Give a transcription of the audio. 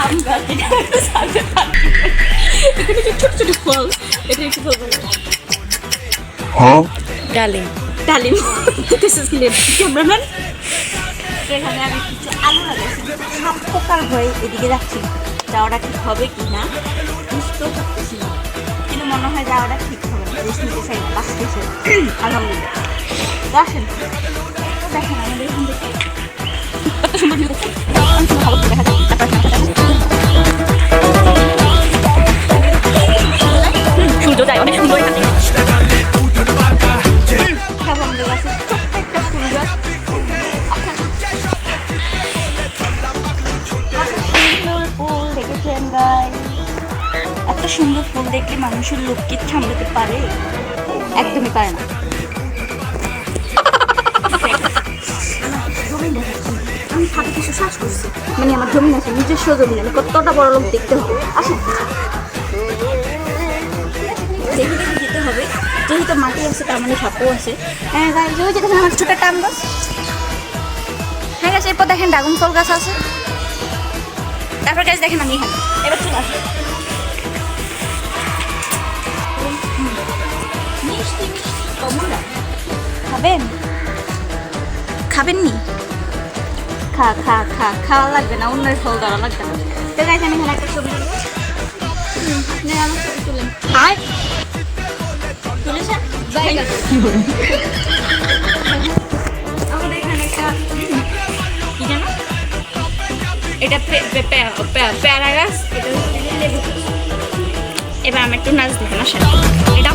আম গাছ, এখানে যে ছোট ছোট ফল, এটা একটু বলবো। Dalim. Dalim. This is lip cameraman. এখানে আমি কিছু আলু লাগাইছি, সাপ পোকার ভয়ে এদিকে যাচ্ছি, যাওয়াটা ঠিক হবে কি না বুঝতেও পারতেছি না, কিন্তু মনে হয় যাওয়াটা ঠিক হবে না, রেস্ট নিতে চাই না, লাস্ট এসে আলহামদুলিল্লাহ। তো আসেন, তো দেখেন আমাদের এখান থেকে কত সুন্দর ভিউ দেখছেন, অনেক সুন্দর ভালো দেখা যায়। সূর্য যায় অনেক সুন্দর এখানে। আমাদের কাছে ছোট্ট একটা ফুল গাছ, ফুল দেখেছেন গাই, এত সুন্দর ফুল দেখলে মানুষের লোক কি সামলাতে পারে? একদমই পারে না। আমি ভাবে কিছু শ্বাস করছি, মানে আমার জমি আছে, নিজস্ব জমি, আমি কতটা বড় লোক দেখতে হবে। আসেন দেখে দেখে যেতে হবে, যেহেতু মাটি আছে তার মানে সাপও আছে। হ্যাঁ গাই, ওই যে দেখেন আমার ছোট একটা আম গাছ। হ্যাঁ গাছ, এরপর দেখেন ড্রাগন ফল গাছ আছে। তারপর গাছ দেখেন আমি এখানে এবার চলে আসবো। মিষ্টি মিষ্টি কমলা খাবেন? খাবেন নি? খা খা খা, খাওয়া লাগবে না, অন্যের ফল দেওয়া লাগবে না। তো গাছ আমি এখানে একটা ছবি তুলবো, আপনি আমার ছবি তুলেন। আয় তুলেছেন? আমাদের এখানে একটা কি জানো, এটা পেয়ারা গাছ, এটা হচ্ছে লেবু গাছ। এবার আমি একটু নাচ দেখে না, এটা